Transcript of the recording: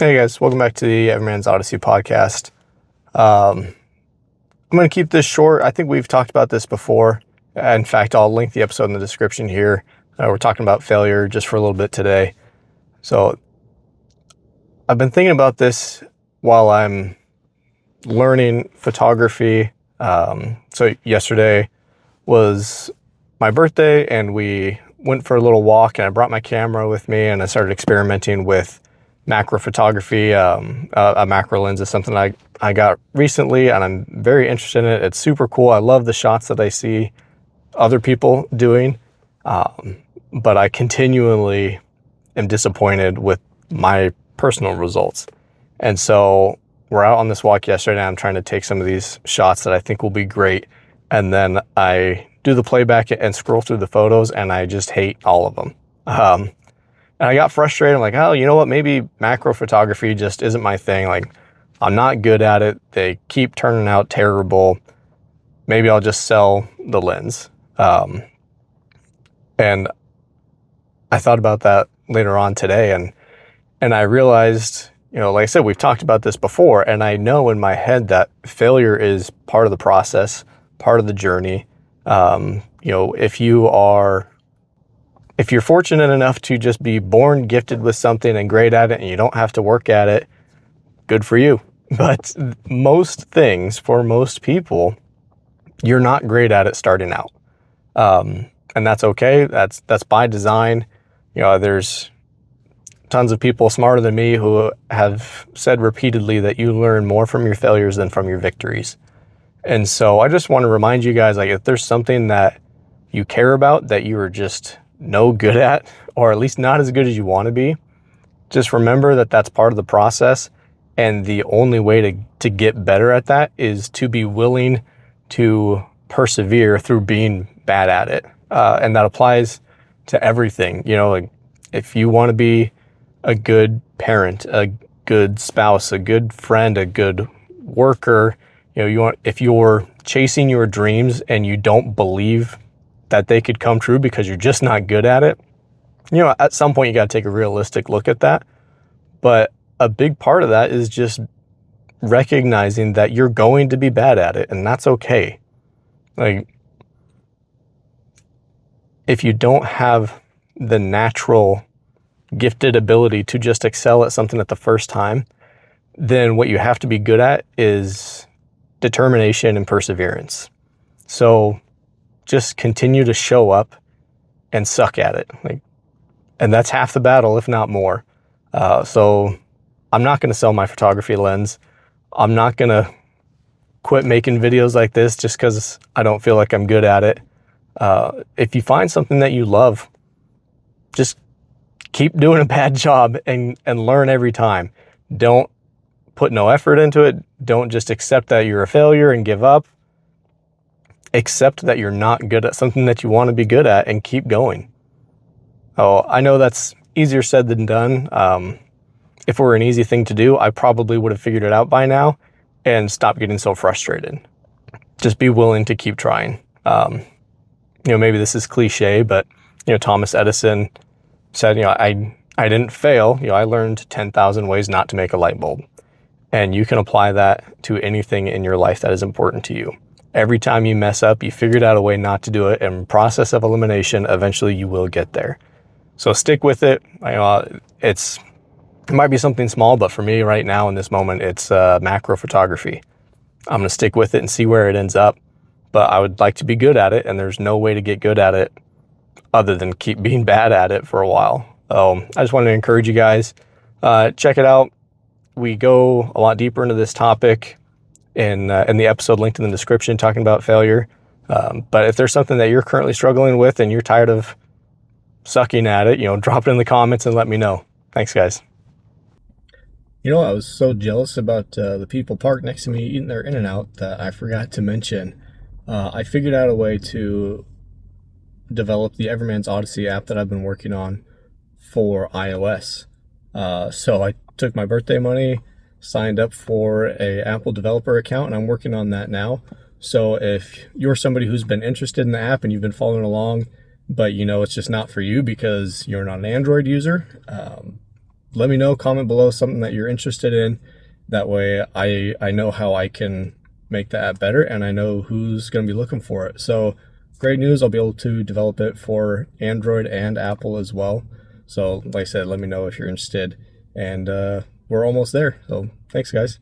Hey guys, welcome back to the Everyman's Odyssey podcast. I'm going to keep this short. I think we've talked about this before. In fact, I'll link the episode in the description here. We're talking about failure just for a little bit today. So I've been thinking about this while I'm learning photography. So yesterday was my birthday and we went for a little walk, and I brought my camera with me and I started experimenting with macro photography. A macro lens is something I got recently and I'm very interested in it. It's super cool. I love the shots that I see other people doing, but I continually am disappointed with my personal results. And so we're out on this walk yesterday and I'm trying to take some of these shots that I think will be great. And then I do the playback and scroll through the photos and I just hate all of them. And I got frustrated. I'm like, oh, you know what? Maybe macro photography just isn't my thing. Like, I'm not good at it. They keep turning out terrible. Maybe I'll just sell the lens. And I thought about that later on today, and I realized, like I said, we've talked about this before, and I know in my head that failure is part of the process, part of the journey. If you're fortunate enough to just be born gifted with something and great at it and you don't have to work at it, good for you. But most things, for most people, you're not great at it starting out. And that's okay. That's by design. There's tons of people smarter than me who have said repeatedly that you learn more from your failures than from your victories. And so I just want to remind you guys, like, if there's something that you care about that you are just no good at, or at least not as good as you want to be, just remember that that's part of the process. And the only way to get better at that is to be willing to persevere through being bad at it. And that applies to everything. Like, if you want to be a good parent, a good spouse, a good friend, a good worker, if you're chasing your dreams and you don't believe that they could come true because you're just not good at it, at some point you got to take a realistic look at that. But a big part of that is just recognizing that you're going to be bad at it, and that's okay. Like, if you don't have the natural gifted ability to just excel at something at the first time, then what you have to be good at is determination and perseverance. So just continue to show up and suck at it. And that's half the battle, if not more. So I'm not going to sell my photography lens. I'm not going to quit making videos like this just because I don't feel like I'm good at it. If you find something that you love, just keep doing a bad job and learn every time. Don't put no effort into it. Don't just accept that you're a failure and give up. Accept that you're not good at something that you want to be good at and keep going. Oh, I know that's easier said than done. If it were an easy thing to do, I probably would have figured it out by now and stopped getting so frustrated. Just be willing to keep trying. Maybe this is cliche, but Thomas Edison said, I didn't fail. I learned 10,000 ways not to make a light bulb. And you can apply that to anything in your life that is important to you. Every time you mess up, you figured out a way not to do it, and process of elimination, eventually you will get there. So stick with it. It might be something small, but for me right now in this moment, it's macro photography. I'm going to stick with it and see where it ends up, but I would like to be good at it, and there's no way to get good at it other than keep being bad at it for a while. I just wanted to encourage you guys, check it out. We go a lot deeper into this topic in the episode linked in the description, talking about failure. But if there's something that you're currently struggling with and you're tired of sucking at it, drop it in the comments and let me know. Thanks, guys. I was so jealous about the people parked next to me eating their In-N-Out that I forgot to mention. I figured out a way to develop the Everyman's Odyssey app that I've been working on for iOS. So I took my birthday money, signed up for a Apple developer account, and I'm working on that now. So if you're somebody who's been interested in the app and you've been following along, but it's just not for you because you're not an Android user, let me know, comment below something that you're interested in. That way I know how I can make the app better, and I know who's going to be looking for it. So great news, I'll be able to develop it for Android and Apple as well. So like I said, let me know if you're interested, and we're almost there. So thanks guys.